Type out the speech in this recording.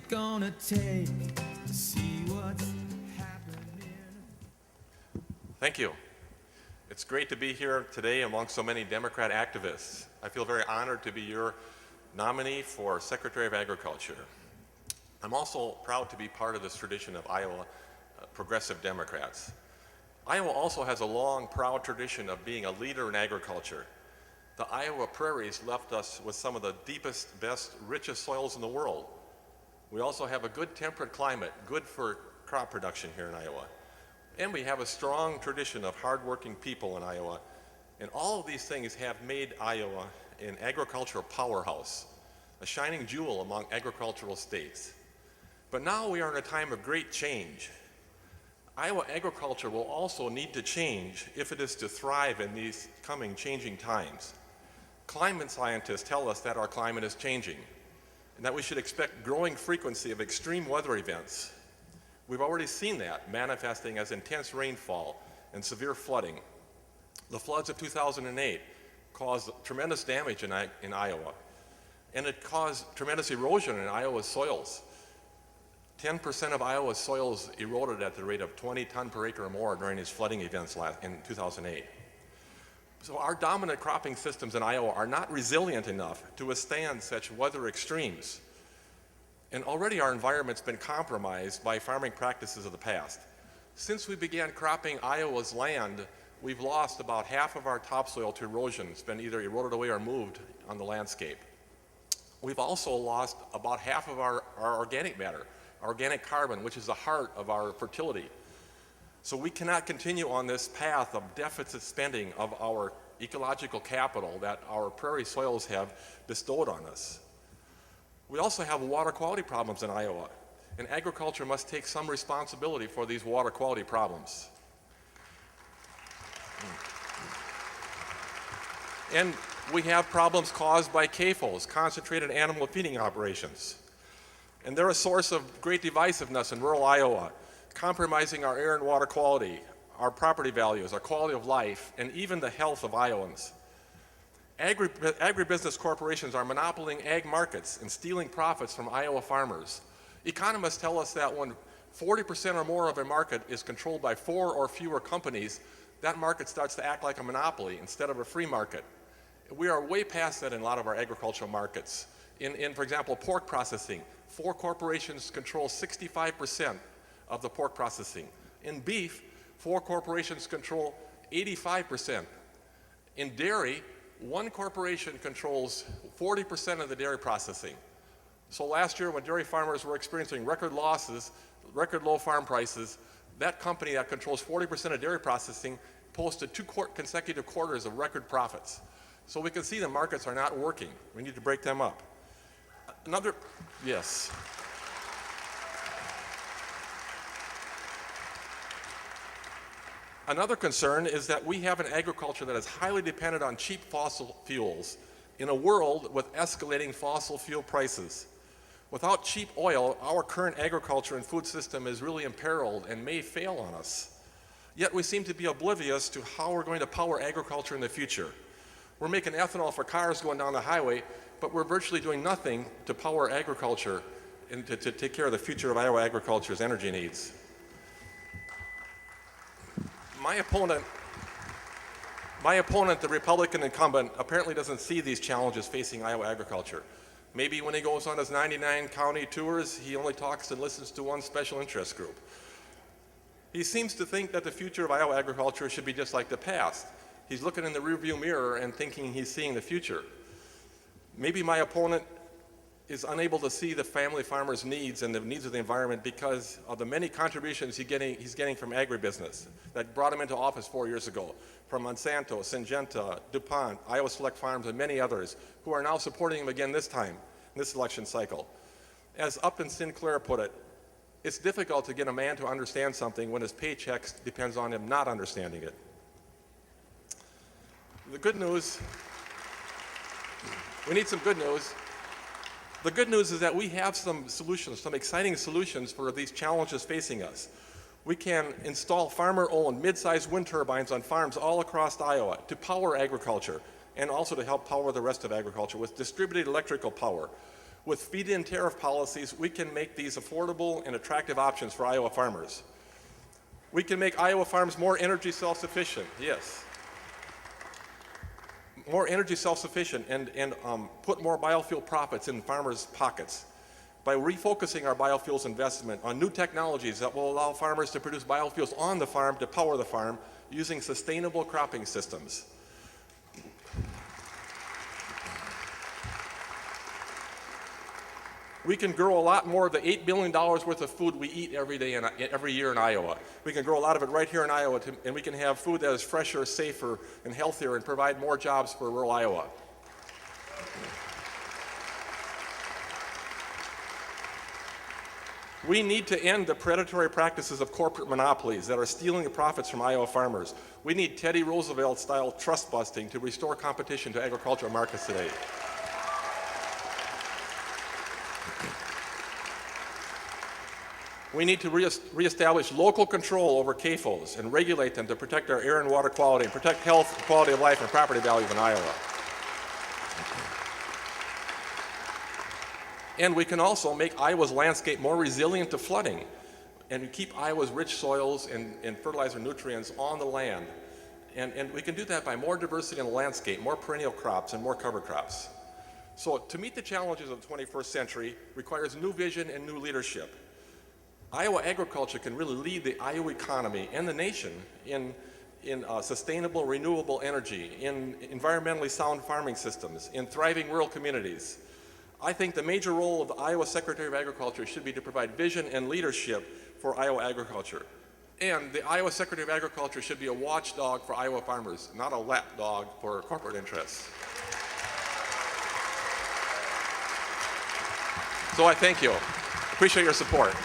gonna take to see what's happening? Thank you. It's great to be here today among so many Democrat activists. I feel very honored to be your nominee for Secretary of Agriculture. I'm also proud to be part of this tradition of Iowa progressive Democrats. Iowa also has a long, proud tradition of being a leader in agriculture. The Iowa prairies left us with some of the deepest, best, richest soils in the world. We also have a good temperate climate, good for crop production here in Iowa. And we have a strong tradition of hardworking people in Iowa. And all of these things have made Iowa an agricultural powerhouse, a shining jewel among agricultural states. But now we are in a time of great change. Iowa agriculture will also need to change if it is to thrive in these coming changing times. Climate scientists tell us that our climate is changing and that we should expect growing frequency of extreme weather events. We've already seen that manifesting as intense rainfall and severe flooding. The floods of 2008 caused tremendous damage in Iowa, and it caused tremendous erosion in Iowa's soils. 10% of Iowa's soils eroded at the rate of 20 ton per acre or more during these flooding events in 2008. So our dominant cropping systems in Iowa are not resilient enough to withstand such weather extremes. And already our environment's been compromised by farming practices of the past. Since we began cropping Iowa's land, we've lost about half of our topsoil to erosion. It's been either eroded away or moved on the landscape. We've also lost about half of our organic matter, organic carbon, which is the heart of our fertility. So we cannot continue on this path of deficit spending of our ecological capital that our prairie soils have bestowed on us. We also have water quality problems in Iowa, and agriculture must take some responsibility for these water quality problems. And we have problems caused by CAFOs, concentrated animal feeding operations. And they're a source of great divisiveness in rural Iowa, compromising our air and water quality, our property values, our quality of life, and even the health of Iowans. Agribusiness corporations are monopolizing ag markets and stealing profits from Iowa farmers. Economists tell us that when 40% or more of a market is controlled by 4 or fewer companies, that market starts to act like a monopoly instead of a free market. We are way past that in a lot of our agricultural markets. In for example, pork processing, 4 corporations control 65% of the pork processing. In beef, 4 corporations control 85%. In dairy, 1 corporation controls 40% of the dairy processing. So last year when dairy farmers were experiencing record losses, record low farm prices, that company that controls 40% of dairy processing posted 2 consecutive quarters of record profits. So we can see the markets are not working. We need to break them up. Yes. Another concern is that we have an agriculture that is highly dependent on cheap fossil fuels in a world with escalating fossil fuel prices. Without cheap oil, our current agriculture and food system is really imperiled and may fail on us. Yet we seem to be oblivious to how we're going to power agriculture in the future. We're making ethanol for cars going down the highway, but we're virtually doing nothing to power agriculture and to take care of the future of Iowa agriculture's energy needs. My opponent, the Republican incumbent, apparently doesn't see these challenges facing Iowa agriculture. Maybe when he goes on his 99 county tours, he only talks and listens to one special interest group. He seems to think that the future of Iowa agriculture should be just like the past. He's looking in the rearview mirror and thinking he's seeing the future. Maybe my opponent is unable to see the family farmer's needs and the needs of the environment because of the many contributions he's getting from agribusiness that brought him into office 4 years ago, from Monsanto, Syngenta, DuPont, Iowa Select Farms, and many others who are now supporting him again this time, in this election cycle. As Upton Sinclair put it, it's difficult to get a man to understand something when his paycheck depends on him not understanding it. The good news, we need some good news. The good news is that we have some solutions, some exciting solutions for these challenges facing us. We can install farmer-owned mid-sized wind turbines on farms all across Iowa to power agriculture and also to help power the rest of agriculture with distributed electrical power. With feed-in tariff policies, we can make these affordable and attractive options for Iowa farmers. We can make Iowa farms more energy self-sufficient, yes. More energy self-sufficient and put more biofuel profits in farmers' pockets by refocusing our biofuels investment on new technologies that will allow farmers to produce biofuels on the farm to power the farm using sustainable cropping systems. We can grow a lot more of the $8 billion worth of food we eat every year in Iowa. We can grow a lot of it right here in Iowa, and we can have food that is fresher, safer, and healthier and provide more jobs for rural Iowa. We need to end the predatory practices of corporate monopolies that are stealing the profits from Iowa farmers. We need Teddy Roosevelt-style trust busting to restore competition to agricultural markets today. We need to reestablish local control over CAFOs and regulate them to protect our air and water quality and protect health, quality of life, and property values in Iowa. And we can also make Iowa's landscape more resilient to flooding and keep Iowa's rich soils and fertilizer nutrients on the land. And we can do that by more diversity in the landscape, more perennial crops, and more cover crops. So to meet the challenges of the 21st century requires new vision and new leadership. Iowa agriculture can really lead the Iowa economy and the nation in sustainable, renewable energy, in environmentally sound farming systems, in thriving rural communities. I think the major role of the Iowa Secretary of Agriculture should be to provide vision and leadership for Iowa agriculture. And the Iowa Secretary of Agriculture should be a watchdog for Iowa farmers, not a lapdog for corporate interests. So I thank you. Appreciate your support.